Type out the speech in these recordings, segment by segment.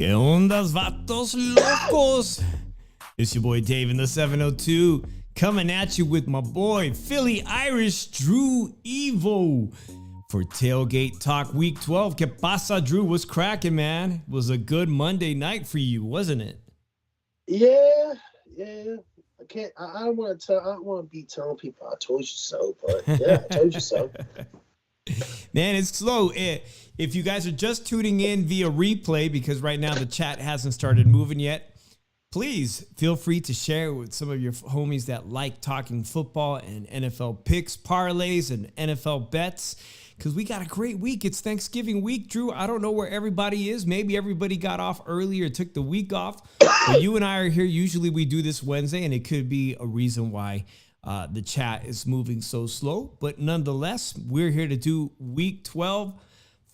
¿Qué ondas, vatos locos? It's your boy Dave in the 702 coming at you with my boy Philly Irish Drew Evo for Tailgate Talk Week 12. Que pasa, Drew? What's cracking, man? It was a good Monday night for you, wasn't it? Yeah. I can't. I don't want to tell. I don't want to be telling people I told you so, but yeah, I told you so. Man, it's slow. If you guys are just tuning in via replay, because right now the chat hasn't started moving yet, please feel free to share with some of your homies that like talking football and NFL picks, parlays, and NFL bets, because we got a great week. It's Thanksgiving week, Drew. I don't know where everybody is. Maybe everybody got off early or took the week off. But you and I are here. Usually we do this Wednesday, and it could be a reason why the chat is moving so slow. But nonetheless, we're here to do week 12.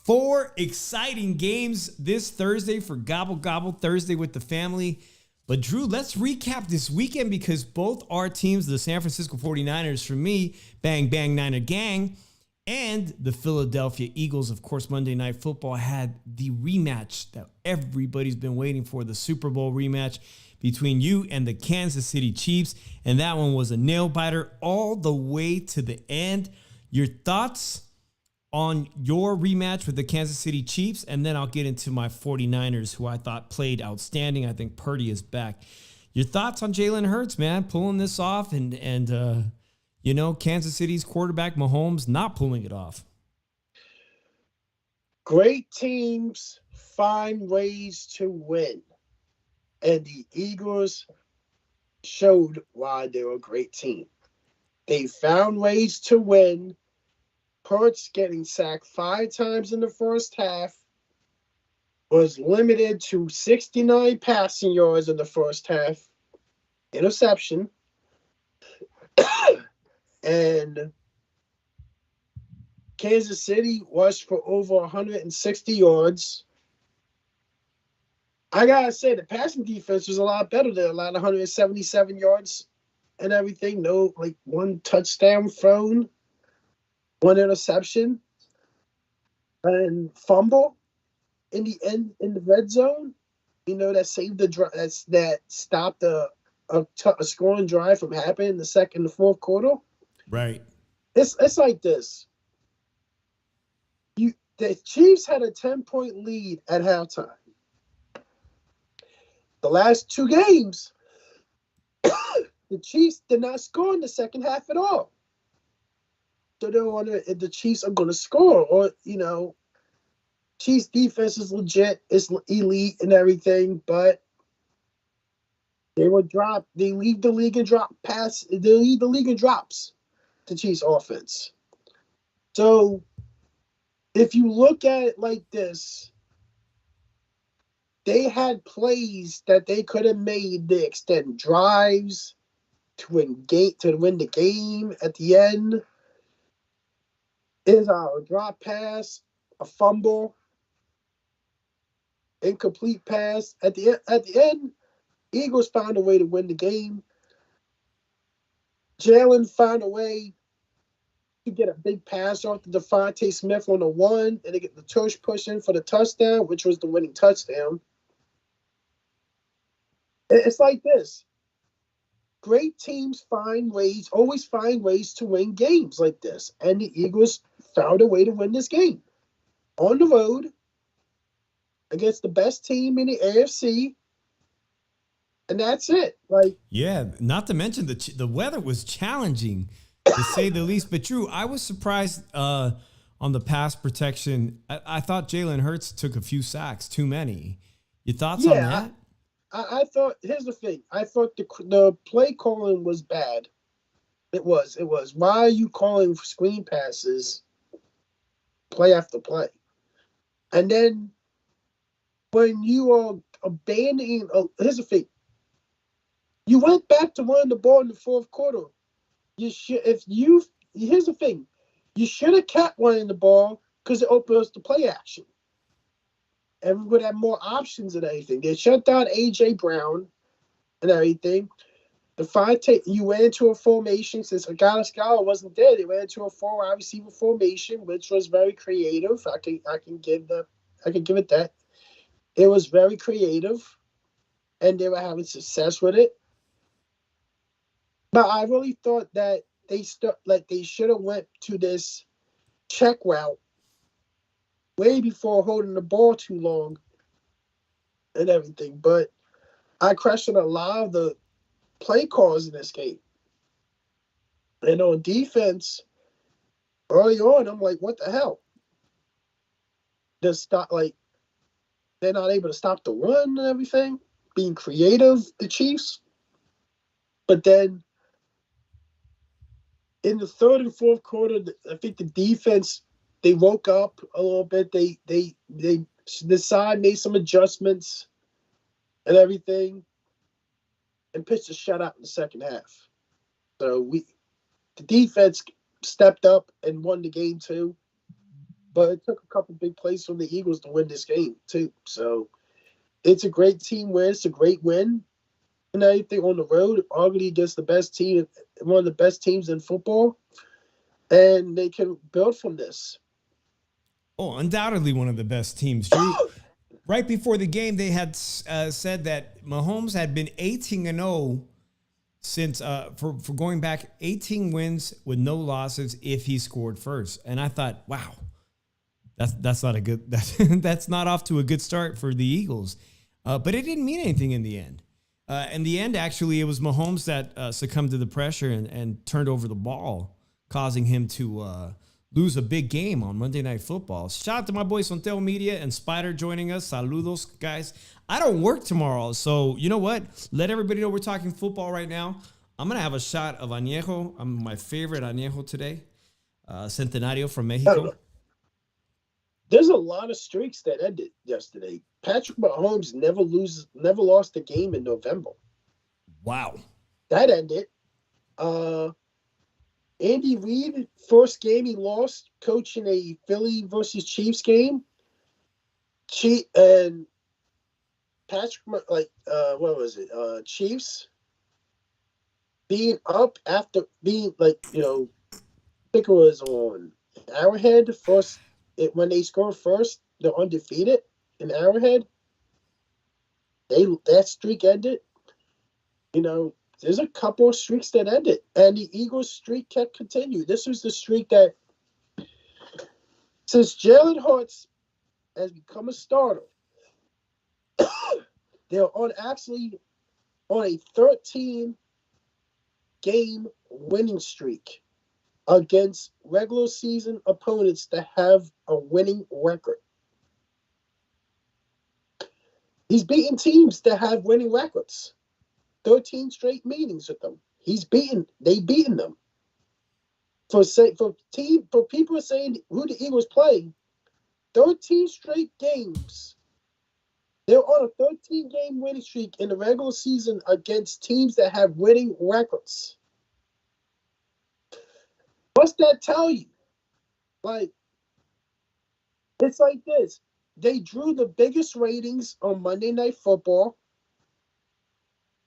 4 exciting games this Thursday for Gobble Gobble Thursday with the family. But Drew, let's recap this weekend, because both our teams, the San Francisco 49ers for me, bang, bang, Niner gang, and the Philadelphia Eagles, of course, Monday Night Football had the rematch that everybody's been waiting for, the Super Bowl rematch between you and the Kansas City Chiefs. And that one was a nail biter all the way to the end. Your thoughts on your rematch with the Kansas City Chiefs, and then I'll get into my 49ers, who I thought played outstanding. I think Purdy is back. Your thoughts on Jalen Hurts, man, pulling this off, and Kansas City's quarterback Mahomes not pulling it off. Great teams find ways to win, and the Eagles showed why they were a great team. They found ways to win. Hurts getting sacked 5 times in the first half, was limited to 69 passing yards in the first half. Interception. And Kansas City was for over 160 yards. I gotta say, the passing defense was a lot better than a lot of 177 yards and everything. No, like one touchdown thrown, one interception, and fumble in the end in the red zone. That saved the drive. That stopped a scoring drive from happening in the second and fourth quarter. Right. It's like this. The Chiefs had a 10-point lead at halftime. The last 2 games, the Chiefs did not score in the second half at all. So they're wondering if the Chiefs are going to score, or Chiefs defense is legit, it's elite and everything, but they would drop. They lead the league in drop pass. They lead the league in drops. The Chiefs offense. So if you look at it like this, they had plays that they could have made to extend drives, to win the game at the end. Is a drop pass, a fumble, incomplete pass. At the end, Eagles found a way to win the game. Jalen found a way to get a big pass off to Devontae Smith on the 1, and they get the tush push in for the touchdown, which was the winning touchdown. It's like this. Great teams always find ways to win games like this. And the Eagles found a way to win this game. On the road, against the best team in the AFC. And that's it. Yeah, not to mention the weather was challenging, to say the least. But Drew, I was surprised on the pass protection. I thought Jalen Hurts took a few sacks, too many. Your thoughts on that? I thought, here's the thing. I thought the play calling was bad. It was. Why are you calling screen passes play after play? And then when you are abandoning, here's the thing. You went back to running the ball in the fourth quarter. Here's the thing. You should have kept running the ball, because it opens the play action. Everyone had more options and everything. They shut down A.J. Brown and everything. You went into a formation since Agata Scala wasn't there. They went into a 4-wide receiver formation, which was very creative. I can give it that. It was very creative, and they were having success with it. But I really thought that they should have went to this check route way before holding the ball too long and everything. But I questioned a lot of the play calls in this game. And on defense, early on, I'm like, what the hell? They're not able to stop the run and everything, being creative, the Chiefs. But then in the third and fourth quarter, I think the defense, they woke up a little bit. The side made some adjustments and everything and pitched a shutout in the second half. So the defense stepped up and won the game too. But it took a couple big plays from the Eagles to win this game too. So it's a great team win. It's a great win. And everything on the road, arguably against the best team, one of the best teams in football. And they can build from this. Oh, undoubtedly one of the best teams, Drew. Right before the game, they had said that Mahomes had been 18-0 since for going back 18 wins with no losses if he scored first. And I thought, wow, that's not a good that's not off to a good start for the Eagles. But it didn't mean anything in the end. In the end, actually, it was Mahomes that succumbed to the pressure and turned over the ball, causing him to lose a big game on Monday Night Football. Shout out to my boys on Tail Media and Spider joining us. Saludos, guys. I don't work tomorrow, so you know what? Let everybody know we're talking football right now. I'm going to have a shot of Añejo. I'm my favorite Añejo today. Centenario from Mexico. There's a lot of streaks that ended yesterday. Patrick Mahomes never lost a game in November. Wow. That ended. Andy Reid, first game he lost coaching a Philly versus Chiefs game. And Patrick, what was it? Chiefs being up after being I think it was on Arrowhead first. When they scored first, they're undefeated in Arrowhead. That streak ended. There's a couple of streaks that ended, and the Eagles' streak kept continuing. This was the streak that, since Jalen Hurts has become a starter, they're on a 13-game winning streak against regular season opponents that have a winning record. He's beaten teams that have winning records. 13 straight meetings with them. They've beaten them. For people saying who the Eagles play, 13 straight games. They're on a 13-game winning streak in the regular season against teams that have winning records. What's that tell you? It's like this. They drew the biggest ratings on Monday Night Football.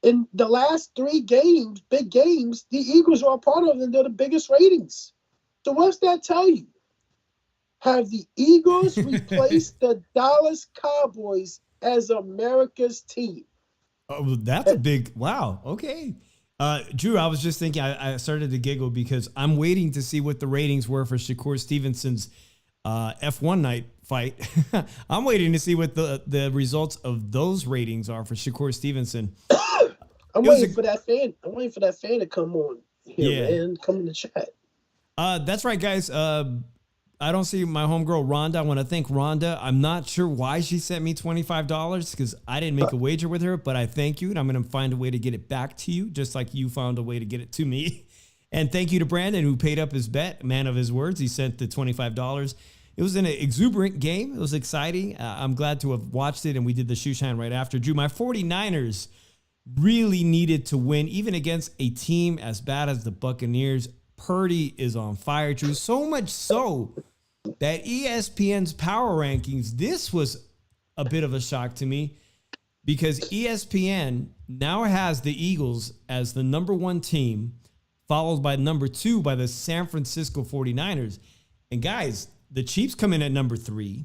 In the last 3 games, big games, the Eagles are a part of them. They're the biggest ratings. So what's that tell you? Have the Eagles replaced the Dallas Cowboys as America's team? Oh, that's a big wow. Okay. Drew, I was just thinking, I started to giggle because I'm waiting to see what the ratings were for Shakur Stevenson's F1 night fight. I'm waiting to see what the results of those ratings are for Shakur Stevenson. I'm waiting for that fan to come on here, man, come in the chat. That's right, guys. I don't see my homegirl Rhonda. I want to thank Rhonda. I'm not sure why she sent me $25 because I didn't make a wager with her, but I thank you, and I'm going to find a way to get it back to you, just like you found a way to get it to me. And thank you to Brandon, who paid up his bet, man of his words. He sent the $25. It was an exuberant game. It was exciting. I'm glad to have watched it, and we did the shoe shine right after. Drew, my 49ers really needed to win, even against a team as bad as the Buccaneers. Purdy is on fire, Drew. So much so that ESPN's power rankings, this was a bit of a shock to me because ESPN now has the Eagles as the number 1 team, followed by number 2 by the San Francisco 49ers. And guys, the Chiefs come in at number 3.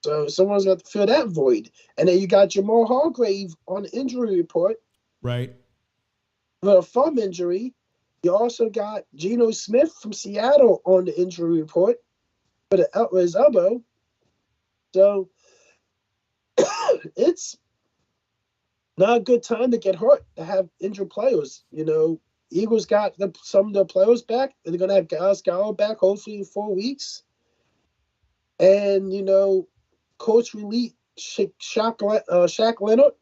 So someone's got to fill that void. And then you got Jamal Hargrave on the injury report Right. with a thumb injury. You also got Geno Smith from Seattle on the injury report with his elbow. So it's not a good time to get hurt, to have injured players. Eagles got some of the players back. They're going to have Dallas Goedert back hopefully in 4 weeks. And, coach released Shaq Leonard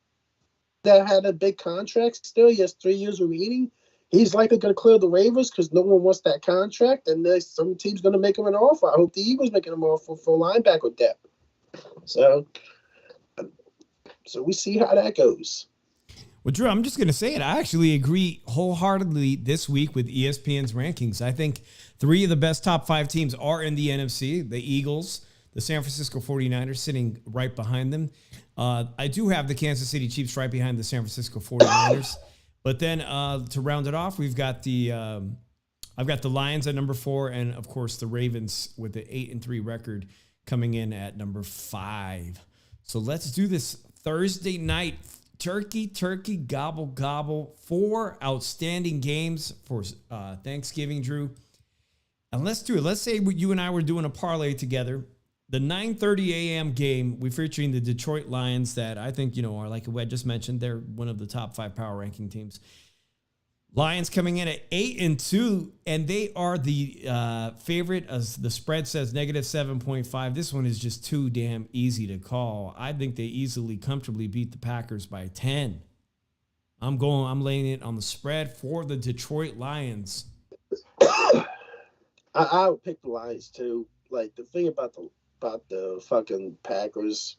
that had a big contract still. He has 3 years remaining. He's likely going to clear the waivers because no one wants that contract. And there's some team's going to make him an offer. I hope the Eagles making him an offer for linebacker depth. So we see how that goes. Well, Drew, I'm just going to say it. I actually agree wholeheartedly this week with ESPN's rankings. I think 3 of the best top 5 teams are in the NFC. The Eagles, the San Francisco 49ers sitting right behind them. I do have the Kansas City Chiefs right behind the San Francisco 49ers. But then to round it off, we've got I've got the Lions at number 4, and of course the Ravens with the 8-3 record coming in at number 5. So let's do this Thursday night. Turkey, gobble, gobble. 4 outstanding games for Thanksgiving, Drew. And let's do it. Let's say you and I were doing a parlay together. The 9:30 a.m. game, we're featuring the Detroit Lions that I think, are like I just mentioned, they're one of the top 5 power ranking teams. Lions coming in at 8-2, and they are the favorite, as the spread says, -7.5. This one is just too damn easy to call. I think they easily, comfortably beat the Packers by 10. I'm laying it on the spread for the Detroit Lions. I would pick the Lions too. Like, the thing about the fucking Packers,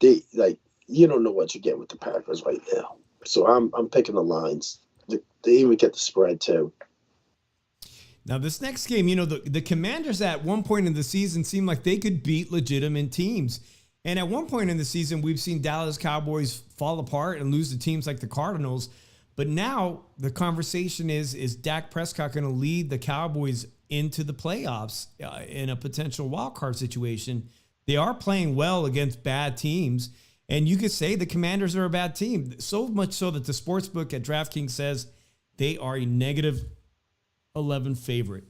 you don't know what you get with the Packers right now. So I'm picking the Lions. They even get the spread too. Now, this next game, the Commanders at one point in the season seemed like they could beat legitimate teams. And at one point in the season, we've seen Dallas Cowboys fall apart and lose to teams like the Cardinals. But now the conversation is Dak Prescott going to lead the Cowboys into the playoffs in a potential wild card situation? They are playing well against bad teams. And you could say the Commanders are a bad team. So much so that the sportsbook at DraftKings says they are a -11 favorite.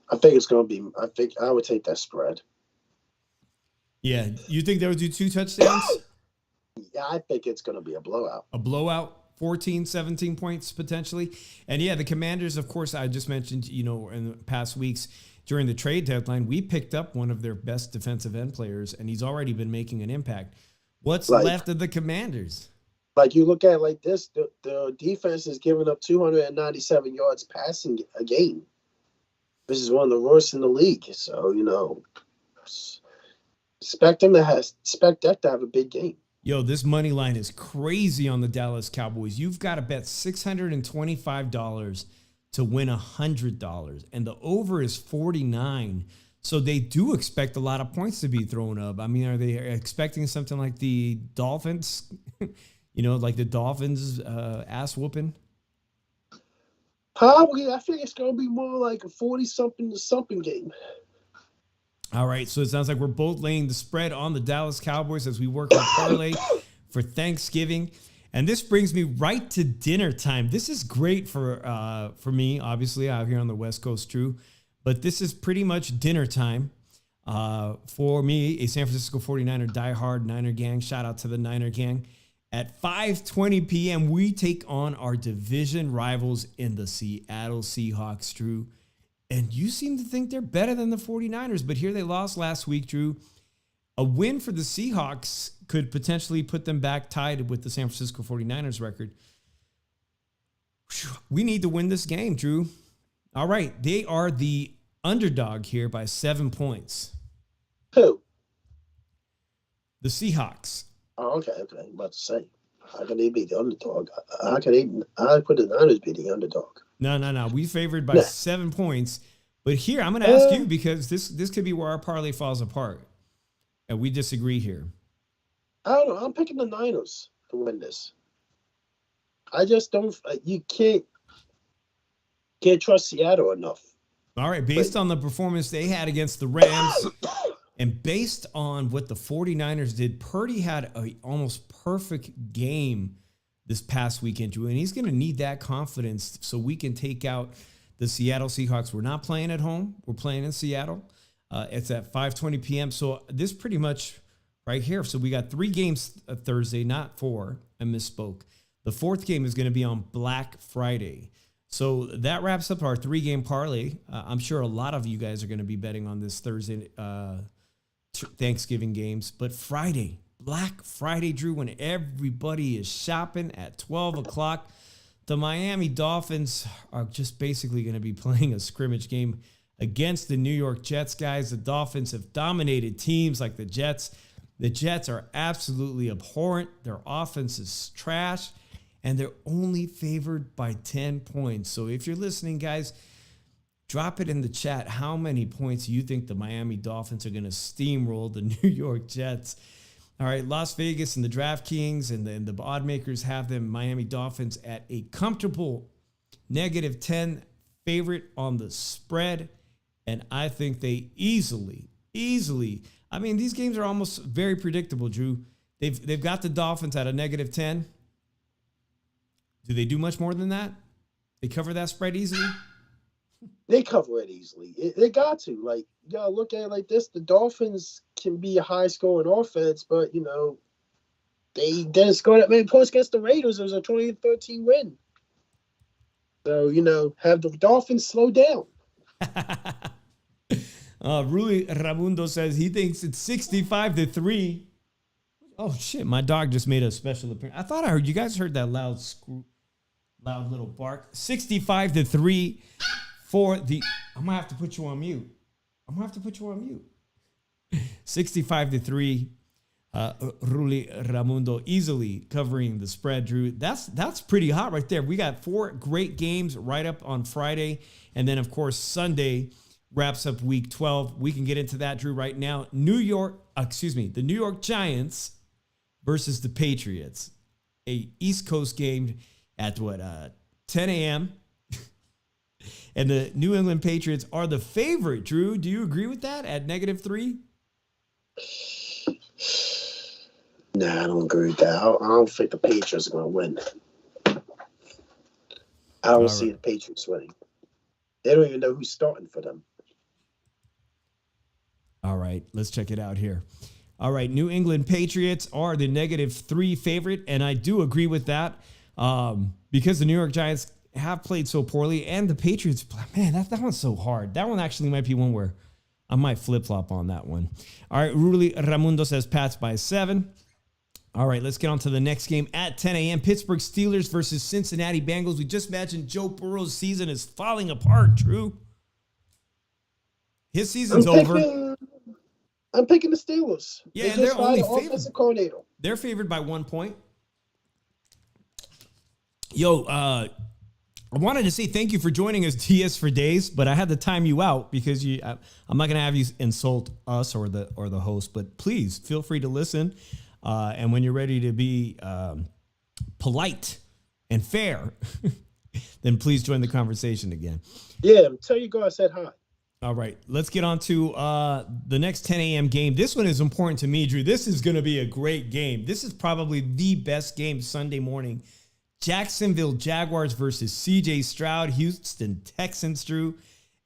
I think it's going to be, I would take that spread. Yeah. You think they would do 2 touchdowns? Yeah, I think it's going to be a blowout. A blowout, 14, 17 points potentially. And yeah, the Commanders, of course, I just mentioned, in the past weeks during the trade deadline, we picked up one of their best defensive end players, and he's already been making an impact. What's left of the Commanders? Like, you look at it like this, the defense is giving up 297 yards passing a game. This is one of the worst in the league. So, expect that to have a big game. Yo, this money line is crazy on the Dallas Cowboys. You've got to bet $625 to win $100, and the over is 49. So they do expect a lot of points to be thrown up. I mean, are they expecting something like the Dolphins? Like the Dolphins ass whooping? Probably. I think it's going to be more like a 40-something to something game. All right, so it sounds like we're both laying the spread on the Dallas Cowboys as we work our parlay for Thanksgiving. And this brings me right to dinner time. This is great for me, obviously, out here on the West Coast, Drew. But this is pretty much dinner time for me, a San Francisco 49er diehard Niner gang. Shout out to the Niner gang. At 5:20 p.m., we take on our division rivals in the Seattle Seahawks, Drew. And you seem to think they're better than the 49ers, but here they lost last week, Drew. A win for the Seahawks could potentially put them back tied with the San Francisco 49ers record. We need to win this game, Drew. All right, they are the underdog here by 7 points. Who? The Seahawks. Oh, okay. I'm about to say, how can they be the underdog? How could the Niners be the underdog? No. We favored by 7 points. But here, I'm going to ask you, because this could be where our parlay falls apart. And we disagree here. I don't know. I'm picking the Niners to win this. I just don't. You can't trust Seattle enough. All right. Based on the performance they had against the Rams And based on what the 49ers did, Purdy had a almost perfect game this past weekend, Drew, and he's going to need that confidence so we can take out the Seattle Seahawks. We're not playing at home. We're playing in Seattle. It's at 5:20 p.m. So this pretty much right here. So we got 3 games Thursday, not 4. I misspoke. The 4th game is going to be on Black Friday. So that wraps up our 3-game parlay. I'm sure a lot of you guys are going to be betting on this Thursday Thanksgiving games. But Friday, Black Friday, Drew, when everybody is shopping at 12 o'clock, the Miami Dolphins are just basically going to be playing a scrimmage game against the New York Jets, guys. The Dolphins have dominated teams like the Jets. The Jets are absolutely abhorrent. Their offense is trash, and they're only favored by 10 points. So if you're listening, guys, drop it in the chat how many points you think the Miami Dolphins are going to steamroll the New York Jets. All right, Las Vegas and the DraftKings and the odd makers have them Miami Dolphins at a comfortable -10 favorite on the spread. And I think they easily, I mean, these games are almost very predictable, Drew. They've got the Dolphins at a -10. Do they do much more than that? They cover that spread easily? They cover it easily. They got to. Like, you gotta look at it like this. The Dolphins can be a high-scoring offense, but, you know, they didn't score that many points against the Raiders. It was a 20-13 win. So, you know, have the Dolphins slow down. Rui Ramundo says he thinks it's 65-3. Oh, shit. My dog just made a special appearance. I thought I heard. You guys heard that loud little bark. 65-3 for the. I'm going to have to put you on mute. 65-3. Rui Ramundo easily covering the spread, Drew. That's pretty hot right there. We got 4 great games right up on Friday. And then, of course, Sunday wraps up week 12. We can get into that, Drew, right now. The New York Giants versus the Patriots. A East Coast game at 10 a.m. And the New England Patriots are the favorite, Drew. Do you agree with that at -3? Nah, I don't agree with that. I don't think the Patriots are going to win. I don't see the Patriots winning. They don't even know who's starting for them. All right, let's check it out here. All right, New England Patriots are the -3 favorite, and I do agree with that because the New York Giants have played so poorly, and the Patriots, man, that one's so hard. That one actually might be one where I might flip-flop on that one. All right, Ruli Ramundo says Pats by 7. All right, let's get on to the next game at 10 a.m. Pittsburgh Steelers versus Cincinnati Bengals. We just mentioned Joe Burrow's season is falling apart, Drew. His season's over. I'm picking the Steelers. Yeah, and they're only favored. Coordinator. They're favored by 1 point. Yo, I wanted to say thank you for joining us, DS for Days, but I had to time you out because I'm not going to have you insult us or the host, but please feel free to listen. And when you're ready to be polite and fair, then please join the conversation again. Yeah, tell your guy I said hi. All right, let's get on to the next 10 a.m. game. This one is important to me, Drew. This is going to be a great game. This is probably the best game Sunday morning. Jacksonville Jaguars versus C.J. Stroud, Houston Texans, Drew.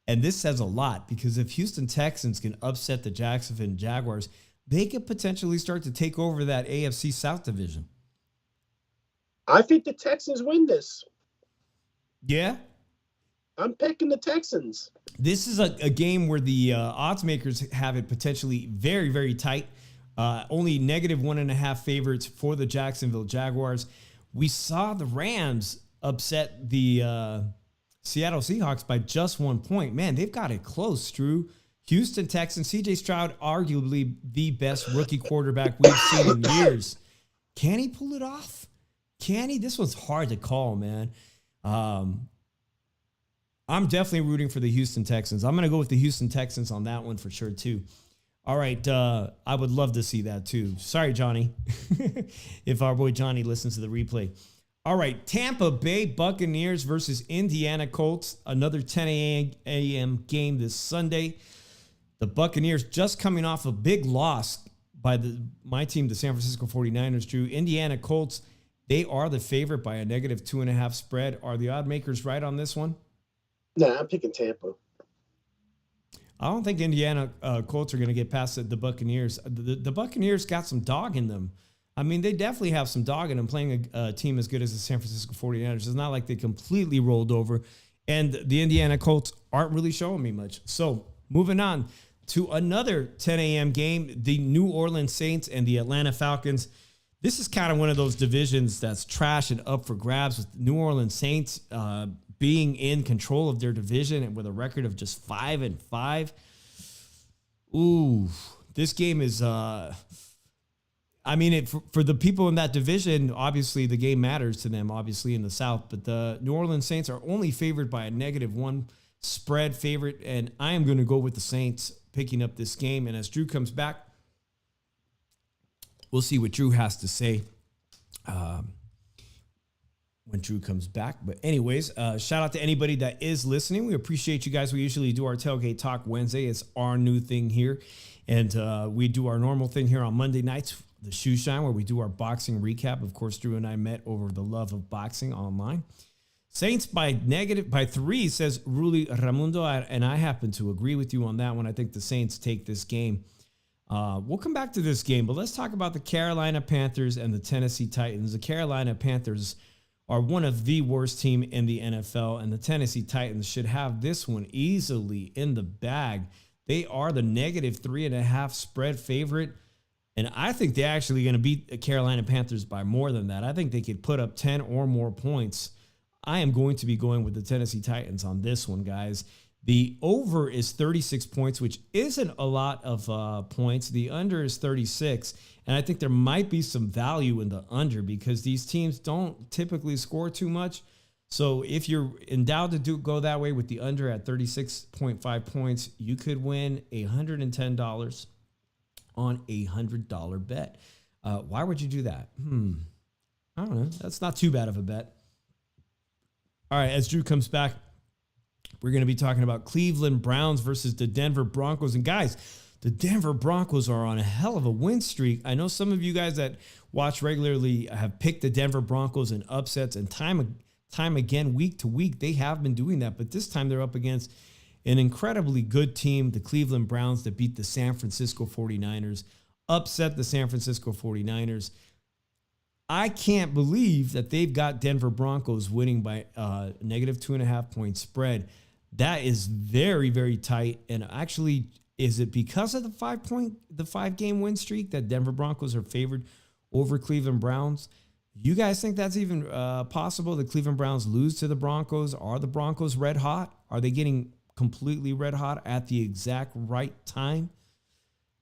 And this says a lot because if Houston Texans can upset the Jacksonville Jaguars, they could potentially start to take over that AFC South division. I think the Texans win this. Yeah? I'm picking the Texans. This is a game where the odds makers have it potentially very, very tight. Only -1.5 favorites for the Jacksonville Jaguars. We saw the Rams upset the Seattle Seahawks by just 1 point. Man, they've got it close, Drew. Houston Texans, C.J. Stroud, arguably the best rookie quarterback we've seen in years. Can he pull it off? Can he? This one's hard to call, man. I'm definitely rooting for the Houston Texans. I'm going to go with the Houston Texans on that one for sure, too. All right, I would love to see that, too. Sorry, Johnny, if our boy Johnny listens to the replay. All right, Tampa Bay Buccaneers versus Indiana Colts, another 10 a.m. game this Sunday. The Buccaneers just coming off a big loss by my team, the San Francisco 49ers, Drew. Indiana Colts, they are the favorite by a -2.5 spread. Are the odd makers right on this one? Nah, I'm picking Tampa. I don't think Indiana Colts are going to get past the Buccaneers. The Buccaneers got some dog in them. I mean, they definitely have some dog in them playing a team as good as the San Francisco 49ers. It's not like they completely rolled over. And the Indiana Colts aren't really showing me much. So moving on to another 10 a.m. game, the New Orleans Saints and the Atlanta Falcons. This is kind of one of those divisions that's trash and up for grabs, with New Orleans Saints being in control of their division and with a record of just 5-5. Ooh, this game is, for the people in that division, obviously the game matters to them, obviously in the South, but the New Orleans Saints are only favored by a -1 spread favorite, and I am going to go with the Saints picking up this game. And as Drew comes back, we'll see what Drew has to say when Drew comes back. But anyways, shout out to anybody that is listening. We appreciate you guys. We usually do our Tailgate Talk Wednesday. It's our new thing here. And we do our normal thing here on Monday nights, the Shoe Shine, where we do our boxing recap. Of course, Drew and I met over the love of boxing online. Saints by 3, says Ruli Ramundo, and I happen to agree with you on that one. I think the Saints take this game. We'll come back to this game, but let's talk about the Carolina Panthers and the Tennessee Titans. The Carolina Panthers are one of the worst team in the NFL, and the Tennessee Titans should have this one easily in the bag. They are the -3.5 spread favorite, and I think they're actually going to beat the Carolina Panthers by more than that. I think they could put up 10 or more points. I am going to be going with the Tennessee Titans on this one, guys. The over is 36 points, which isn't a lot of points. The under is 36, and I think there might be some value in the under because these teams don't typically score too much. So if you're endowed to go that way with the under at 36.5 points, you could win $110 on a $100 bet. Why would you do that? I don't know. That's not too bad of a bet. All right, as Drew comes back, we're going to be talking about Cleveland Browns versus the Denver Broncos. And guys, the Denver Broncos are on a hell of a win streak. I know some of you guys that watch regularly have picked the Denver Broncos in upsets, and time again, week to week, they have been doing that. But this time they're up against an incredibly good team, the Cleveland Browns, that beat the San Francisco 49ers, upset the San Francisco 49ers. I can't believe that they've got Denver Broncos winning by -2.5 point spread. That is very, very tight. And actually, is it because of the 5-game win streak that Denver Broncos are favored over Cleveland Browns? You guys think that's even possible? The Cleveland Browns lose to the Broncos? Are the Broncos red hot? Are they getting completely red hot at the exact right time?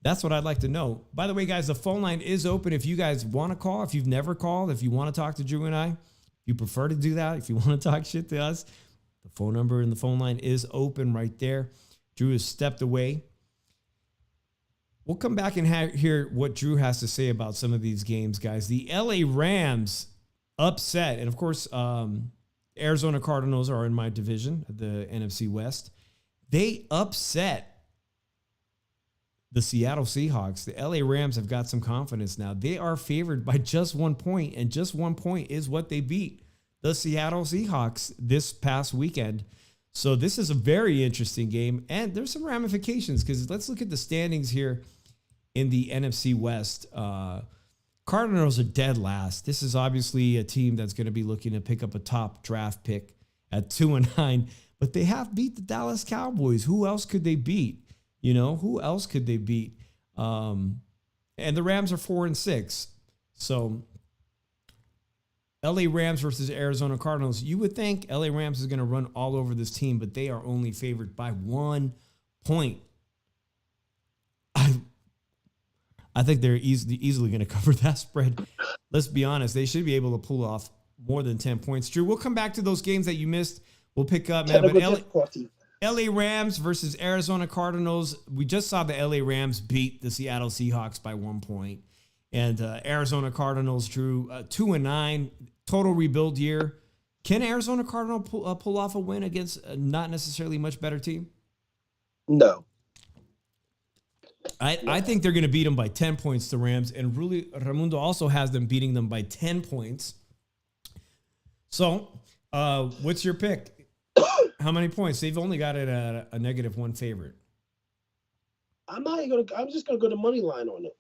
That's what I'd like to know. By the way, guys, the phone line is open. If you guys want to call, if you've never called, if you want to talk to Drew and I, if you prefer to do that, if you want to talk shit to us, the phone number in the phone line is open right there. Drew has stepped away. We'll come back and hear what Drew has to say about some of these games, guys. The LA Rams upset. And, of course, Arizona Cardinals are in my division, the NFC West. They upset the Seattle Seahawks. The LA Rams have got some confidence now. They are favored by just 1 point, and just 1 point is what they beat the Seattle Seahawks this past weekend. So this is a very interesting game, and there's some ramifications because let's look at the standings here in the NFC West. Cardinals are dead last. This is obviously a team that's going to be looking to pick up a top draft pick at 2-9, but they have beat the Dallas Cowboys. Who else could they beat? Who else could they beat? And the Rams are 4-6. So LA Rams versus Arizona Cardinals. You would think LA Rams is going to run all over this team, but they are only favored by 1 point. I think they're easily going to cover that spread. Let's be honest. They should be able to pull off more than 10 points. Drew, we'll come back to those games that you missed. We'll pick up, man. But LA Rams versus Arizona Cardinals. We just saw the LA Rams beat the Seattle Seahawks by 1 point. And Arizona Cardinals, Drew, 2-9, total rebuild year. Can Arizona Cardinal pull off a win against a not necessarily much better team? No. I think they're going to beat them by 10 points, the Rams. And really, Raimundo also has them beating them by 10 points. So, what's your pick? How many points? They've only got it at a -1 favorite. I'm just gonna go to money line on it.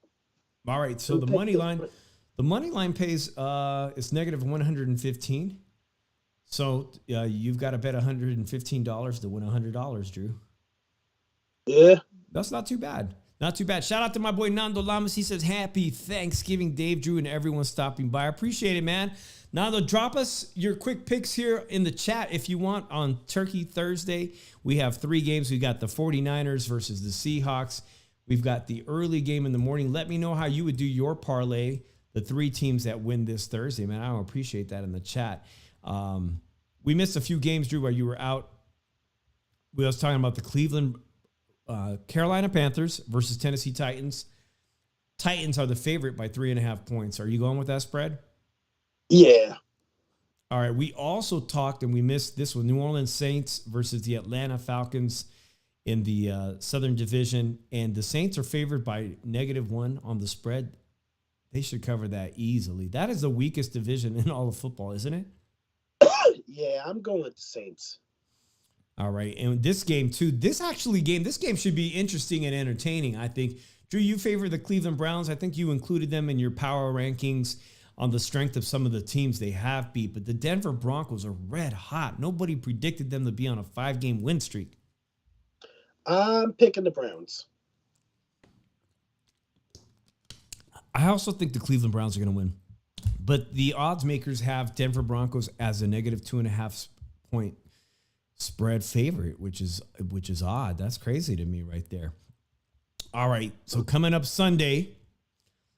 All right. So the money line pays it's -115. So you've got to bet $115 to win $100, Drew. Yeah. That's not too bad. Not too bad. Shout out to my boy Nando Lamas. He says, happy Thanksgiving, Dave, Drew, and everyone stopping by. I appreciate it, man. Nando, drop us your quick picks here in the chat if you want on Turkey Thursday. We have 3 games. We got the 49ers versus the Seahawks. We've got the early game in the morning. Let me know how you would do your parlay, the 3 teams that win this Thursday, man. I appreciate that in the chat. We missed a few games, Drew, while you were out. We was talking about the Cleveland Carolina Panthers versus Tennessee Titans. Titans are the favorite by 3.5 points. Are you going with that spread? Yeah. All right. We also talked, and we missed this one, New Orleans Saints versus the Atlanta Falcons in the Southern Division. And the Saints are favored by -1 on the spread. They should cover that easily. That is the weakest division in all of football, isn't it? Yeah, I'm going with the Saints. All right. And this game, too, this game should be interesting and entertaining, I think. Drew, you favor the Cleveland Browns. I think you included them in your power rankings on the strength of some of the teams they have beat. But the Denver Broncos are red hot. Nobody predicted them to be on a 5-game win streak. I'm picking the Browns. I also think the Cleveland Browns are going to win. But the odds makers have Denver Broncos as a -2.5 point spread favorite, which is odd. That's crazy to me right there. All right. So coming up Sunday,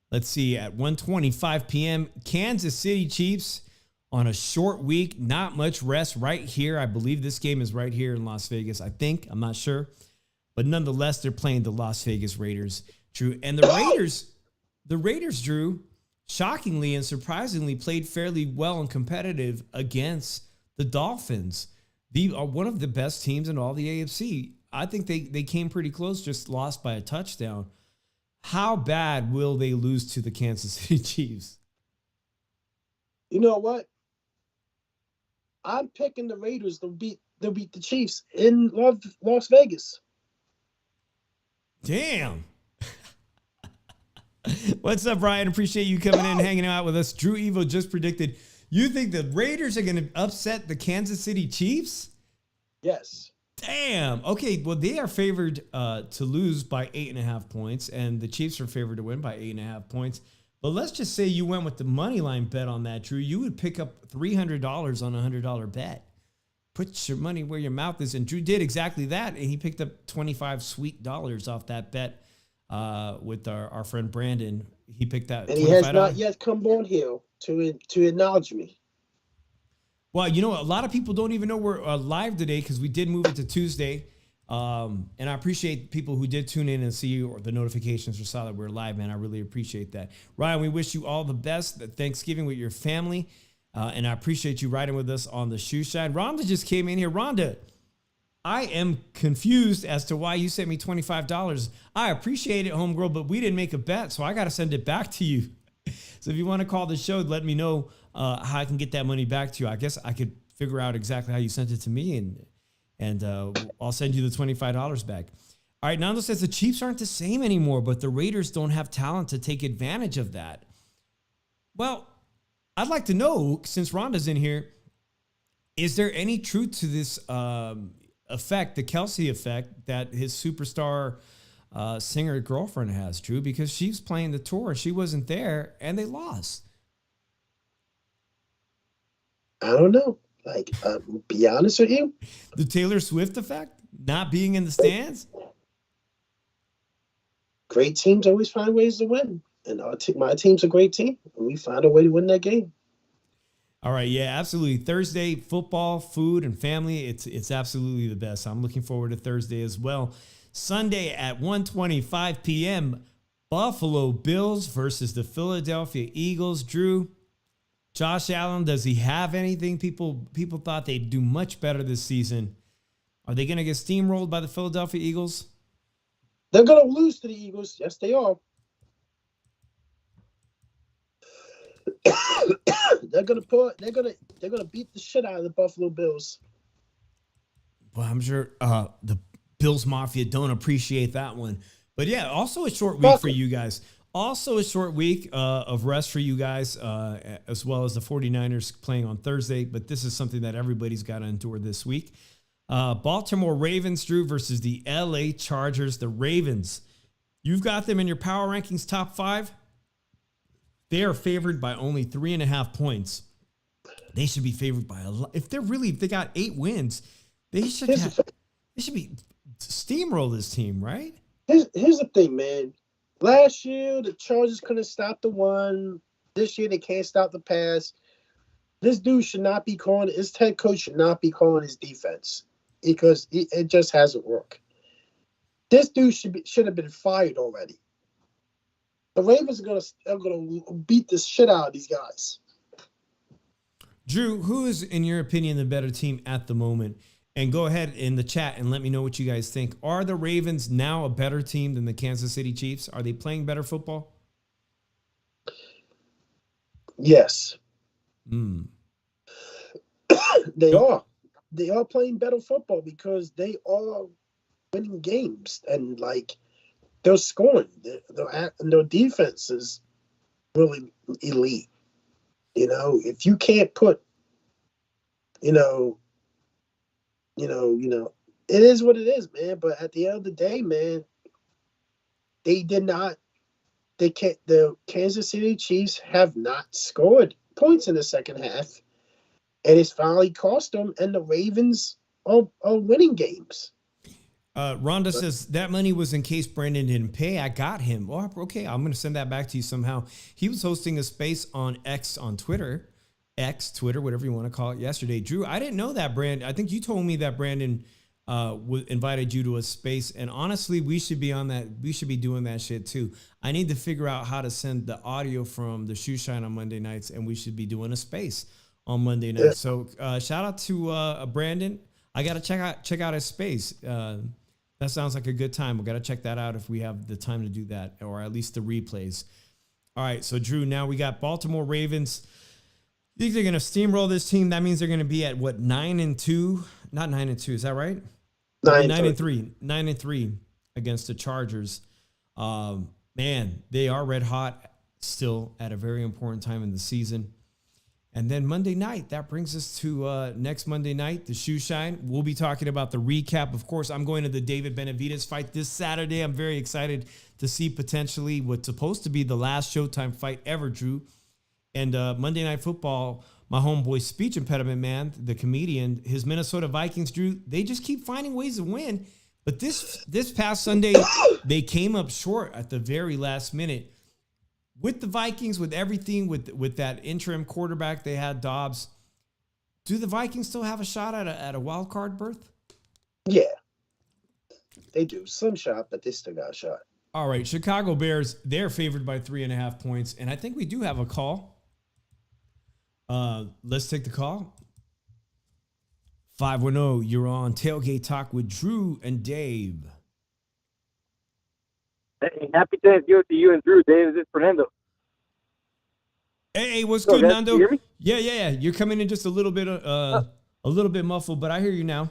let's see, at 1:25 p.m., Kansas City Chiefs on a short week, not much rest right here. I believe this game is right here in Las Vegas. I think. I'm not sure. But nonetheless, they're playing the Las Vegas Raiders, Drew. And the Raiders, Drew, shockingly and surprisingly played fairly well and competitive against the Dolphins. One of the best teams in all the AFC. I think they came pretty close, just lost by a touchdown. How bad will they lose to the Kansas City Chiefs? You know what? I'm picking the Raiders to beat the Chiefs in Las Vegas. Damn. What's up, Brian? Appreciate you coming in and hanging out with us. Drew Evo just predicted. You think the Raiders are going to upset the Kansas City Chiefs? Yes. Damn. Okay, well, they are favored to lose by 8.5 points, and the Chiefs are favored to win by 8.5 points. But let's just say you went with the money line bet on that, Drew. You would pick up $300 on a $100 bet. Put your money where your mouth is, and Drew did exactly that, and he picked up $25 sweet off that bet with our friend Brandon. He picked that, and he has not yet come on here to acknowledge me. Well, you know, a lot of people don't even know we're live today because we did move it to Tuesday. And I appreciate people who did tune in and see the notifications or saw that we're live, man. I really appreciate that. Ryan, we wish you all the best at Thanksgiving with your family. And I appreciate you riding with us on the Shoe Shine. Rhonda just came in here. Rhonda, I am confused as to why you sent me $25. I appreciate it, homegirl, but we didn't make a bet, so I got to send it back to you. So if you want to call the show, let me know how I can get that money back to you. I guess I could figure out exactly how you sent it to me, and I'll send you the $25 back. All right, Nando says the Chiefs aren't the same anymore, but the Raiders don't have talent to take advantage of that. Well, I'd like to know, since Rhonda's in here, is there any truth to this effect, the Kelsey effect, that his superstar singer girlfriend has, Drew? Because she's playing the tour, she wasn't there, and they lost. I don't know. Like, be honest with you. The Taylor Swift effect? Not being in the stands? Great teams always find ways to win. And my team's a great team. And we find a way to win that game. All right, yeah, absolutely. Thursday, football, food, and family, it's absolutely the best. I'm looking forward to Thursday as well. Sunday at 1:25 p.m., Buffalo Bills versus the Philadelphia Eagles. Drew, Josh Allen, does he have anything? People thought they'd do much better this season. Are they going to get steamrolled by the Philadelphia Eagles? They're gonna lose to the Eagles. Yes, they are. They're gonna beat the shit out of the Buffalo Bills. Well, I'm sure the Bills Mafia don't appreciate that one. But yeah, also a short week Fuck for 'em. you guys. Also a short week of rest for you guys, as well as the 49ers playing on Thursday. But this is something that everybody's got to endure this week. Baltimore Ravens, Drew, versus the LA Chargers. The Ravens, you've got them in your power rankings top 5. They are favored by only 3.5 points. They should be favored by a lot. If they got 8 wins, they should be steamroll this team, right? Here's the thing, man. Last year, the Chargers couldn't stop the run. This year, they can't stop the pass. This dude should not be calling. His head coach should not be calling his defense because it just hasn't worked. This dude should have been fired already. The Ravens are gonna beat the shit out of these guys. Drew, who is, in your opinion, the better team at the moment? And go ahead in the chat and let me know what you guys think. Are the Ravens now a better team than the Kansas City Chiefs? Are they playing better football? Yes. They Go- are. They are playing better football because they are winning games and like they're scoring. Their defense is really elite. You know, if you can't put, it is what it is, man. But at the end of the day, man, they did not. They can't. The Kansas City Chiefs have not scored points in the second half, and it's finally cost them. And the Ravens are winning games. Rhonda says that money was in case Brandon didn't pay. I got him. Well, okay, I'm going to send that back to you somehow. He was hosting a space on X on Twitter, whatever you want to call it, yesterday. Drew, I didn't know that, Brandon. I think you told me that Brandon invited you to a space, and honestly, we should be on that. We should be doing that shit too. I need to figure out how to send the audio from the Shoe Shine on Monday nights, and we should be doing a space on Monday night. Yeah. So shout out to Brandon. I got to check out his space. That sounds like a good time. We got to check that out if we have the time to do that, or at least the replays. All right, so Drew, now we got Baltimore Ravens. You think they're going to steamroll this team? That means they're going to be at what, 9-2? Not 9-2, is that right? 9-3. 9-3 against the Chargers. Man, they are red hot still at a very important time in the season. And then Monday night, that brings us to next Monday night, the Shoe Shine. We'll be talking about the recap. Of course, I'm going to the David Benavidez fight this Saturday. I'm very excited to see potentially what's supposed to be the last Showtime fight ever, Drew. And Monday Night Football, my homeboy Speech Impediment Man, the comedian, his Minnesota Vikings, Drew, they just keep finding ways to win. But this past Sunday, they came up short at the very last minute. With the Vikings, with everything, with that interim quarterback they had, Dobbs, do the Vikings still have a shot at a wild card berth? Yeah, they do. Some shot, but they still got a shot. All right, Chicago Bears, they're favored by 3.5 points, and I think we do have a call. Let's take the call. 510, you're on Tailgate Talk with Drew and Dave. Hey, happy Thanksgiving to you and Drew. Dave, this is Fernando. Hey, what's So, good, guys, Nando? can you hear me? Yeah. You're coming in just a little bit muffled, but I hear you now.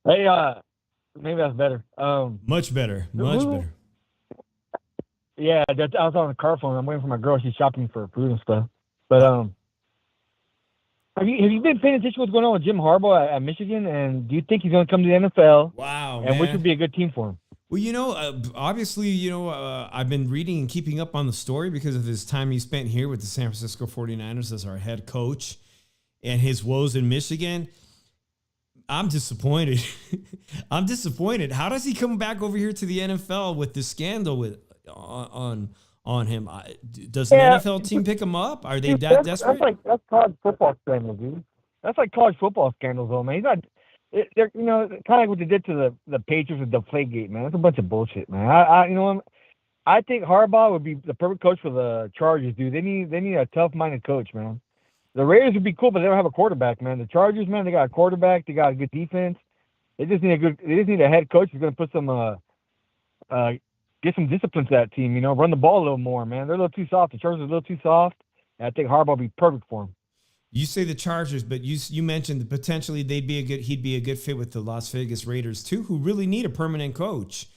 Hey, maybe that's better. Much better. Yeah, I was on the car phone. I'm waiting for my girl. She's shopping for food and stuff. But have you been paying attention to what's going on with Jim Harbaugh at Michigan? And do you think he's going to come to the NFL? Wow, and which would be a good team for him? Well, obviously, I've been reading and keeping up on the story because of his time he spent here with the San Francisco 49ers as our head coach and his woes in Michigan. I'm disappointed. How does he come back over here to the NFL with this scandal on him? Does an NFL team pick him up? Are they that desperate? That's college football scandals, dude. That's like college football scandals, though, man. He's not. They're kind of like what they did to the Patriots with the Tailgate, man. That's a bunch of bullshit, man. I think Harbaugh would be the perfect coach for the Chargers, dude. They need a tough-minded coach, man. The Raiders would be cool, but they don't have a quarterback, man. The Chargers, man, they got a quarterback. They got a good defense. They just need a head coach who's going to put some get some discipline to that team. Run the ball a little more, man. They're a little too soft. The Chargers are a little too soft. And I think Harbaugh will be perfect for him. You say the Chargers, but you mentioned that potentially he'd be a good fit with the Las Vegas Raiders too, who really need a permanent coach.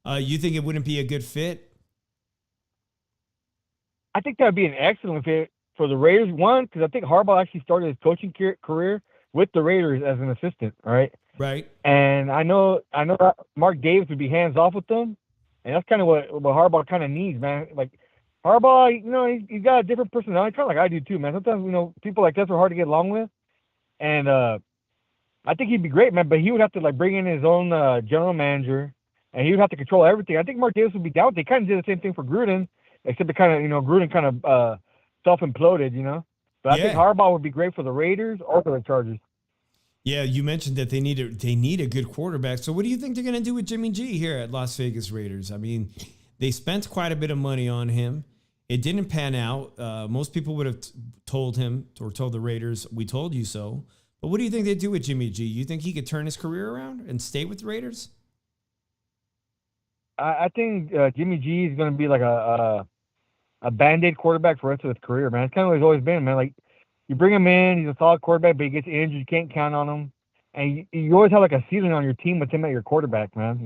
You think it wouldn't be a good fit? I think that would be an excellent fit for the Raiders. One, because I think Harbaugh actually started his coaching career with the Raiders as an assistant. All right. Right. And I know that Mark Davis would be hands off with them, and that's kind of what Harbaugh kind of needs, man. Like Harbaugh, he's got a different personality, kind of like I do too, man. Sometimes people like this are hard to get along with, and I think he'd be great, man. But he would have to like bring in his own general manager, and he would have to control everything. I think Mark Davis would be down. They kind of did the same thing for Gruden, except it kind of Gruden kind of self-imploded, But I think Harbaugh would be great for the Raiders or for the Chargers. Yeah, you mentioned that they need a good quarterback. So what do you think they're going to do with Jimmy G here at Las Vegas Raiders? I mean, they spent quite a bit of money on him. It didn't pan out. Most people would have told him or told the Raiders, "We told you so." But what do you think they do with Jimmy G? You think he could turn his career around and stay with the Raiders? I think Jimmy G is going to be like a Band-Aid quarterback for the rest of his career, man. It's kind of what he's always been, man. Like, you bring him in, he's a solid quarterback, but he gets injured. You can't count on him. And you always have like a ceiling on your team with him at your quarterback, man,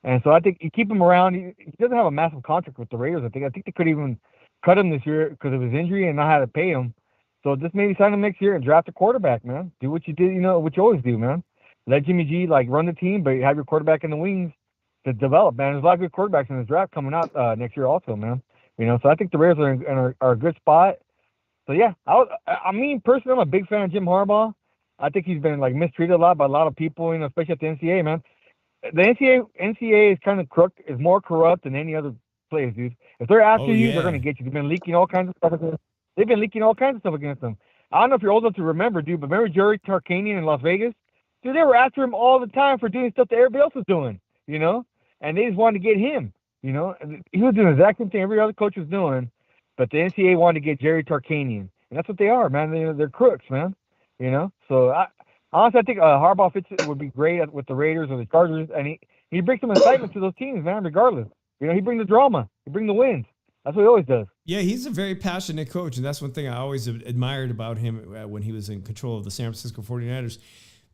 And so I think you keep him around. He doesn't have a massive contract with the Raiders. I think they could even cut him this year because of his injury and not have to pay him. So just maybe sign him next year and draft a quarterback, man. Do what you did, what you always do, man. Let Jimmy G like run the team, but you have your quarterback in the wings to develop, man. There's a lot of good quarterbacks in this draft coming out next year also, man. So I think the Raiders are a good spot. So yeah, I mean personally, I'm a big fan of Jim Harbaugh. I think he's been like mistreated a lot by a lot of people, especially at the NCAA, man. The NCAA is kind of is more corrupt than any other place, dude. If they're after you, they're gonna get you. They've been leaking all kinds of stuff against them. I don't know if you're old enough to remember, dude, but remember Jerry Tarkanian in Las Vegas? Dude, they were after him all the time for doing stuff that everybody else was doing, and they just wanted to get him. He was doing the exact same thing every other coach was doing, but the NCAA wanted to get Jerry Tarkanian, and that's what they are, man. They're crooks, man. So honestly, I think Harbaugh would be great with the Raiders or the Chargers, and he brings some excitement to those teams, man. Regardless, he brings the drama, he brings the wins. That's what he always does. Yeah, he's a very passionate coach, and that's one thing I always admired about him when he was in control of the San Francisco 49ers.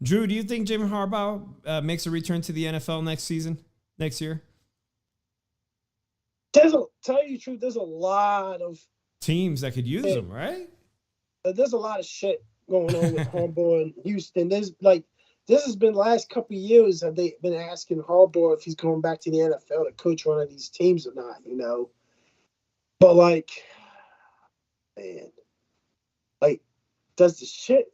Drew, do you think Jim Harbaugh makes a return to the NFL next year? Tell you the truth, there's a lot of teams that could use him, right? There's a lot of shit going on with Harbaugh in Houston. This has been the last couple of years that they've been asking Harbaugh if he's going back to the NFL to coach one of these teams or not, But man, does the shit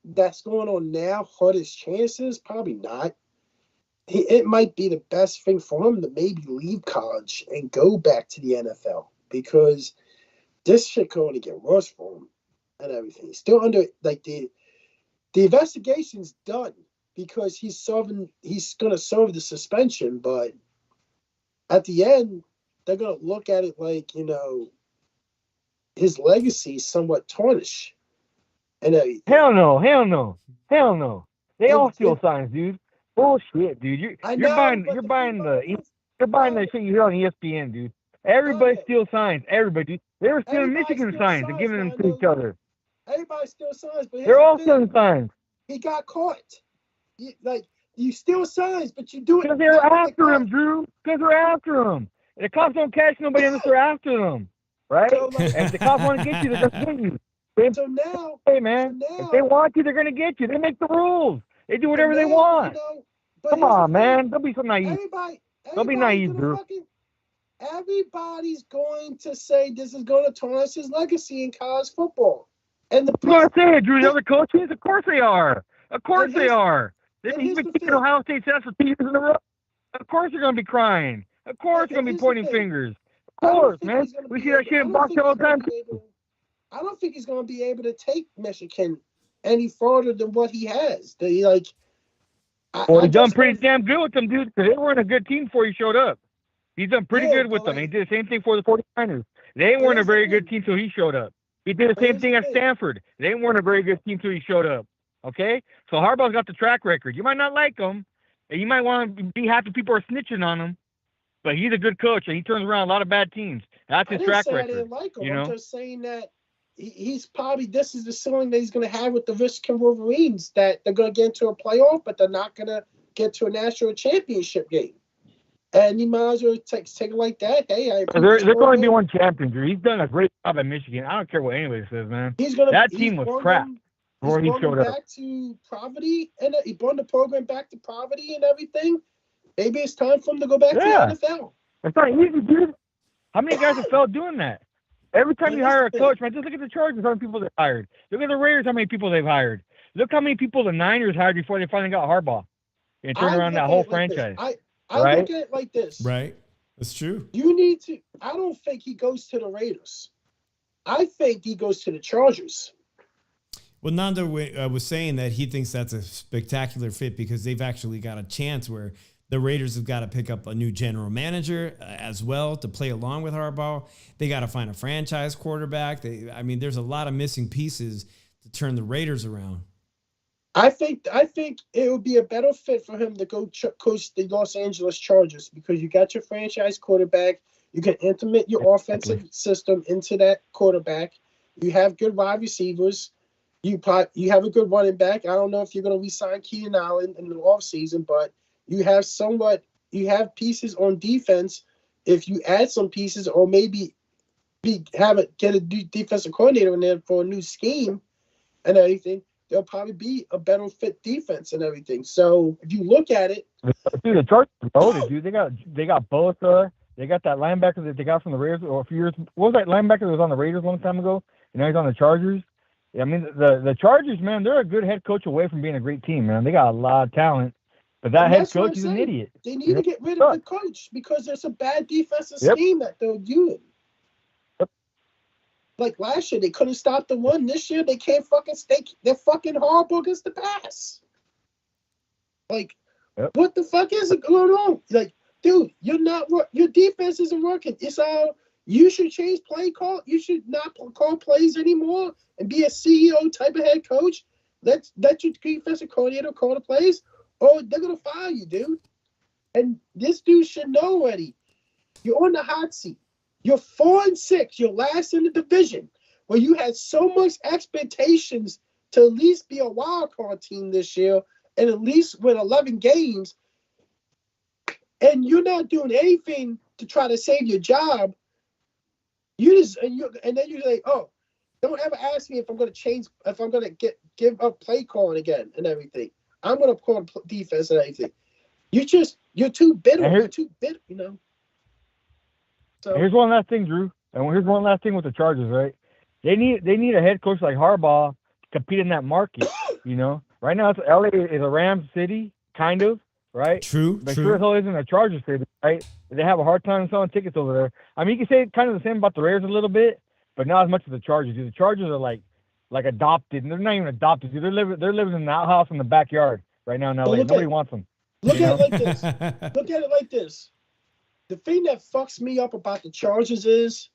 that's going on now hurt his chances? Probably not. It might be the best thing for him to maybe leave college and go back to the NFL because this shit could only get worse for him and everything. He's still under the investigation's done because he's going to serve the suspension, but at the end they're going to look at it like his legacy is somewhat tarnished. And hell no. They all steal signs, dude. Bullshit, dude. You're buying the shit you hear on ESPN, dude. Everybody steals signs. Everybody, dude. They were stealing Michigan signs and giving them to each other. Everybody steals signs, but they're all stealing signs. He got caught. You steal signs, but you do it because they're after him, Drew. Because they're after him. The cops don't catch nobody unless they're after them, right? So, and if the cops want to get you, they're going to get you. So now, hey man, if they want you, they're going to get you. They make the rules. They do whatever they want. Come on, man. Don't be so naive. Don't be naive, Drew. Everybody's going to say this is going to tarnish his legacy in college football. And I'm going to say it, Drew. The other coaches, of course they are. Of course they are. He's been kicking Ohio State ass for 2 years in a row. Of course they're going to be crying. Of course they're going to be pointing fingers. Of course, man. We see that shit in boxing all the time. I don't think he's going to be able to take Michigan any farther than what he has. He's done pretty damn good with them, dude, because they weren't a good team before he showed up. He's done pretty good with them. He did the same thing for the 49ers. They weren't a very good team until he showed up. He did the same thing at Stanford. They weren't a very good team until he showed up. Okay, so Harbaugh's got the track record. You might not like him, and you might want to be happy people are snitching on him, but he's a good coach, and he turns around a lot of bad teams. That's I his didn't track say I record. didn't like him. You I'm know, just saying that he's probably this is the ceiling that he's going to have with the Michigan Wolverines, that they're going to get into a playoff, but they're not going to get to a national championship game. And you might as well take it like that. Hey, I they're going to be one champion. Drew. He's done a great job at Michigan. I don't care what anybody says, man. That team was crap before he showed up. Back to Providence, and he brought the program back to Providence and everything. Maybe it's time for him to go back to the NFL. It's not easy, dude. How many guys have failed doing that? Every time you hire a coach, man, just look at the Chargers, how many people they hired. Look at the Raiders, how many people they've hired. Look how many people the Niners hired before they finally got Harbaugh and turned around that whole franchise. I look at it like this. Right. That's true. You need to. I don't think he goes to the Raiders. I think he goes to the Chargers. Well, Nando was saying that he thinks that's a spectacular fit because they've actually got a chance where the Raiders have got to pick up a new general manager as well to play along with Harbaugh. They got to find a franchise quarterback. There's a lot of missing pieces to turn the Raiders around. I think it would be a better fit for him to go coach the Los Angeles Chargers because you got your franchise quarterback. You can implement your offensive system into that quarterback. You have good wide receivers. You have a good running back. I don't know if you're going to re-sign Keenan Allen in the offseason, but you have pieces on defense. If you add some pieces or maybe get a defensive coordinator in there for a new scheme and everything, there'll probably be a better fit defense and everything. So if you look at it, dude, the Chargers loaded, dude. They got Bosa. They got that linebacker that they got from the Raiders a few years. What was that linebacker that was on the Raiders a long time ago? And now he's on the Chargers. I mean, the Chargers, man, they're a good head coach away from being a great team, man. They got a lot of talent, but that head coach is an idiot. They need to get rid of the coach because there's a bad defensive scheme that they're doing. Like last year, they couldn't stop the run. This year, they can't fucking stay. They're fucking horrible against the pass. Like, what the fuck is going on? Like, dude, your defense isn't working. It's all. You should change play call. You should not call plays anymore and be a CEO type of head coach. Let your defensive coordinator call the plays, or they're gonna fire you, dude. And this dude should know already. You're on the hot seat. You're 4-6. You're last in the division, where you had so much expectations to at least be a wild card team this year and at least win 11 games. And you're not doing anything to try to save your job. And then you're like, oh, don't ever ask me if I'm going to give up play calling again and everything. I'm going to call defense and everything. You're too bitter. You're too bitter, you know. So here's one last thing, Drew. And here's one last thing with the Chargers, right? They need a head coach like Harbaugh to compete in that market, you know. Right now, LA is a Rams city, kind of, right? True. But sure as hell isn't a Chargers city, right? They have a hard time selling tickets over there. I mean, you can say kind of the same about the Raiders a little bit, but not as much as the Chargers. The Chargers are like adopted, and they're not even adopted. They're living in the outhouse in the backyard right now in LA. Nobody wants them. Look at it like this. The thing that fucks me up about the Chargers is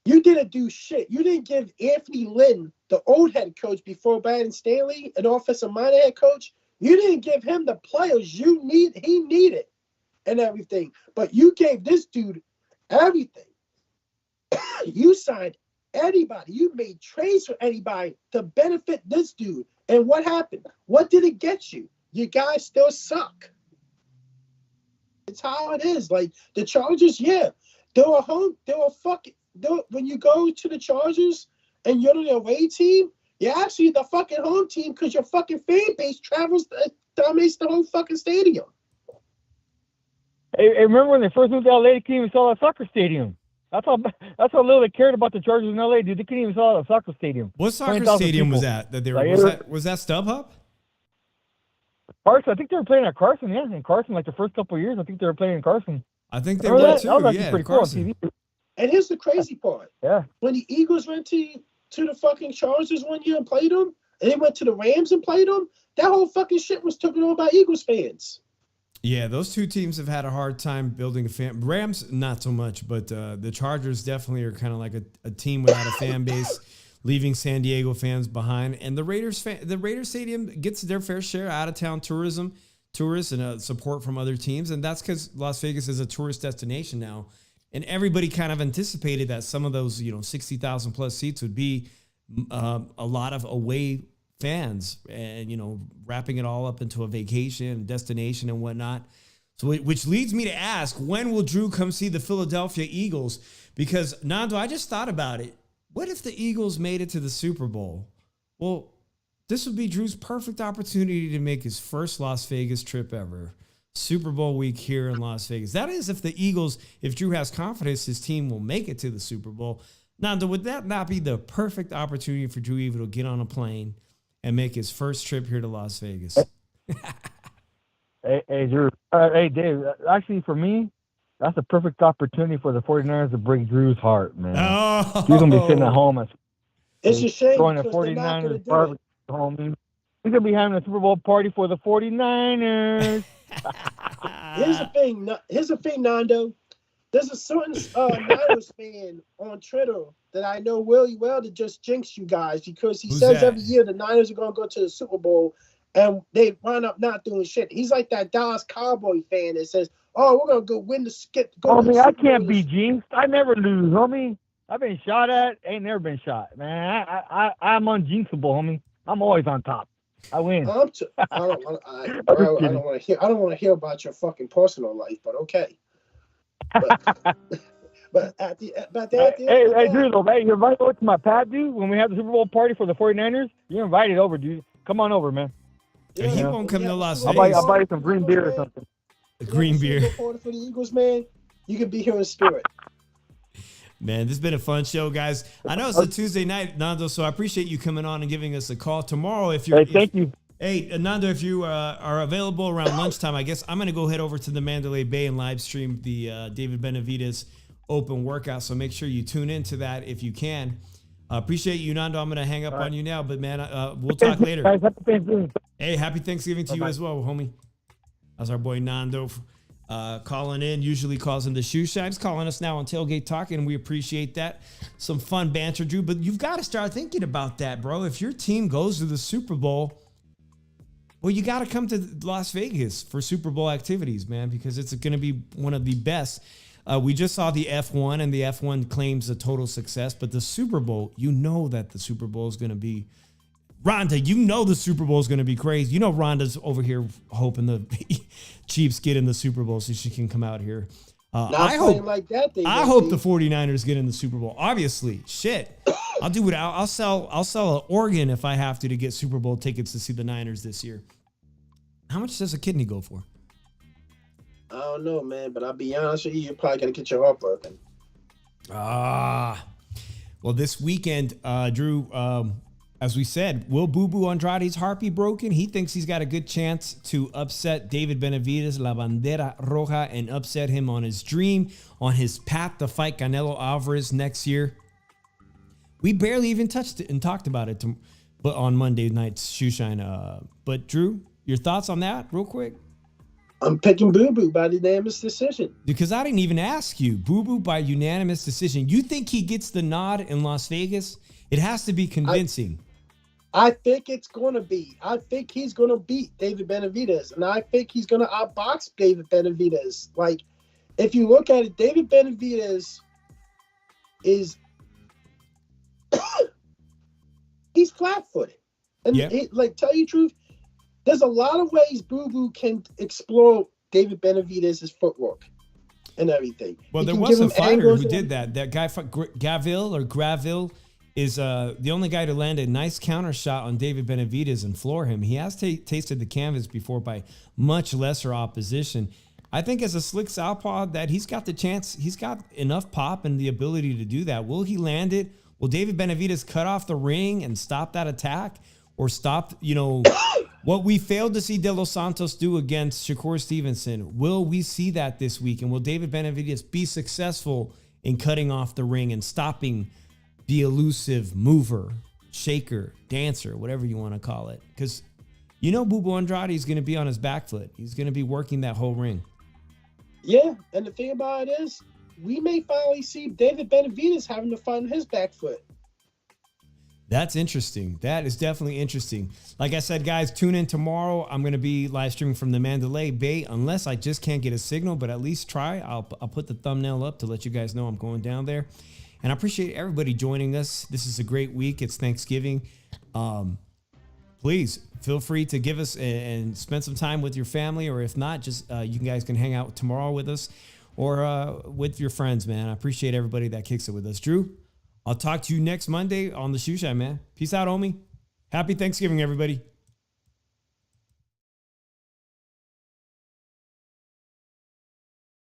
you didn't do shit. You didn't give Anthony Lynn, the old head coach before Brandon Staley, an offensive-minded head coach, you didn't give him the players he needed and everything. But you gave this dude everything. You signed anybody. You made trades for anybody to benefit this dude. And what happened? What did it get you? You guys still suck. It's how it is. Like the Chargers, when you go to the Chargers and you're the away team, you're actually the fucking home team because your fucking fan base dominates the whole fucking stadium. Hey, remember when they first moved to LA, they couldn't even sell a soccer stadium. That's how little they cared about the Chargers in LA, dude. They couldn't even sell a soccer stadium. What soccer stadium was that? Was that StubHub? Carson, I think they were playing at Carson, yeah. In Carson, like the first couple of years, I think they were playing in Carson. I think they were too. That was actually pretty cool on TV. And here's the crazy part. Yeah. When the Eagles went to the fucking Chargers one year and played them, and they went to the Rams and played them, that whole fucking shit was taken over by Eagles fans. Yeah, those two teams have had a hard time building a fan. Rams, not so much, but the Chargers definitely are kind of like a team without a fan base. leaving San Diego fans behind. And the Raiders Stadium gets their fair share out of town tourists and support from other teams. And that's because Las Vegas is a tourist destination now. And everybody kind of anticipated that some of those, 60,000 plus seats would be a lot of away fans and, wrapping it all up into a vacation destination and whatnot. So, which leads me to ask, when will Drew come see the Philadelphia Eagles? Because, Nando, I just thought about it. What if the Eagles made it to the Super Bowl? Well, this would be Drew's perfect opportunity to make his first Las Vegas trip ever. Super Bowl week here in Las Vegas. That is if Drew has confidence his team will make it to the Super Bowl. Nando, would that not be the perfect opportunity for Drew Evil to get on a plane and make his first trip here to Las Vegas? Hey, Drew. Hey, Dave. Actually, for me, that's a perfect opportunity for the 49ers to break Drew's heart, man. Oh. He's going to be sitting at home. It's a shame throwing a because they're not 49ers going to do it. homie. He's going to be having a Super Bowl party for the 49ers. Here's the thing, Nando. There's a certain Niners fan on Twitter that I know really well that just jinx you guys because he says that? every year the Niners are going to go to the Super Bowl and they wind up not doing shit. He's like that Dallas Cowboy fan that says, "Oh, we're going to go win the skip." Homie, I can't be jinxed. I never lose, homie. I've been shot at. Ain't never been shot, man. I'm unjinxable, homie. I'm always on top. I win. I don't want to hear about your fucking personal life, but okay. But at the hey, Drew, though, man, you're invited over to my pad, dude. When we have the Super Bowl party for the 49ers, you're invited over, dude. Come on over, man. Yeah, he won't come to Las I'll Vegas. buy you some green beer or something. Green beer. For the Eagles, man, you can be here in spirit. Man, this has been a fun show, guys. I know it's a Tuesday night, Nando, so I appreciate you coming on and giving us a call. Tomorrow, if you're... thank you. Hey, Nando, if you are available around lunchtime, I guess I'm going to go head over to the Mandalay Bay and live stream the David Benavidez Open workout, so make sure you tune into that if you can. Appreciate you, Nando. I'm going to hang up on you now, but, man, we'll talk later. Guys, happy Thanksgiving. Hey, happy Thanksgiving to you as well, homie. That's our boy Nando calling in. Usually calls in the shoe shines, calling us now on Tailgate Talking, and we appreciate that. Some fun banter, Drew, but you've got to start thinking about that, bro. If your team goes to the Super Bowl, well, you got to come to Las Vegas for Super Bowl activities, man, because it's going to be one of the best. We just saw the F1, and the F1 claims a total success, but the Super Bowl, you know that the Super Bowl is going to be... Rhonda, you know the Super Bowl is going to be crazy. You know Rhonda's over here hoping the Chiefs get in the Super Bowl so she can come out here. I hope the 49ers get in the Super Bowl. Obviously, shit. I'll do it. I'll sell an organ if I have to get Super Bowl tickets to see the Niners this year. How much does a kidney go for? I don't know, man, but I'll be honest with you, you're probably going to get your heart broken. Well, this weekend, Drew, as we said, will Boo Boo Andrade's heart be broken? He thinks he's got a good chance to upset David Benavidez, La Bandera Roja, and upset him on his dream, on his path to fight Canelo Alvarez next year. We barely even touched it and talked about it but on Monday night's Shoeshine. But, Drew, your thoughts on that real quick? I'm picking Boo Boo by unanimous decision. Because I didn't even ask you. Boo Boo by unanimous decision. You think he gets the nod in Las Vegas? It has to be convincing. I think it's going to be. I think he's going to beat David Benavidez, and I think he's going to outbox David Benavidez. Like, if you look at it, David Benavidez is he's flat-footed. And tell you the truth, there's a lot of ways Boo Boo can explore David Benavidez's footwork and everything. Well, there was a fighter who did that. That guy, Graville, is the only guy to land a nice counter shot on David Benavidez and floor him. He has tasted the canvas before by much lesser opposition. I think as a slick southpaw that he's got the chance. He's got enough pop and the ability to do that. Will he land it? Will David Benavidez cut off the ring and stop that attack? Or stop, what we failed to see De Los Santos do against Shakur Stevenson? Will we see that this week? And will David Benavidez be successful in cutting off the ring and stopping the elusive mover, shaker, dancer, whatever you want to call it? Because Boo Boo Andrade is going to be on his back foot. He's going to be working that whole ring. Yeah, and the thing about it is, we may finally see David Benavidez having to find his back foot. That's interesting. That is definitely interesting. Like I said, guys, tune in tomorrow. I'm going to be live streaming from the Mandalay Bay, unless I just can't get a signal, but at least try. I'll put the thumbnail up to let you guys know I'm going down there. And I appreciate everybody joining us. This is a great week. It's Thanksgiving. Please feel free to give us and spend some time with your family, or if not, just you guys can hang out tomorrow with us or with your friends, man. I appreciate everybody that kicks it with us. Drew, I'll talk to you next Monday on the Shoe Shine, man. Peace out, homie. Happy Thanksgiving, everybody.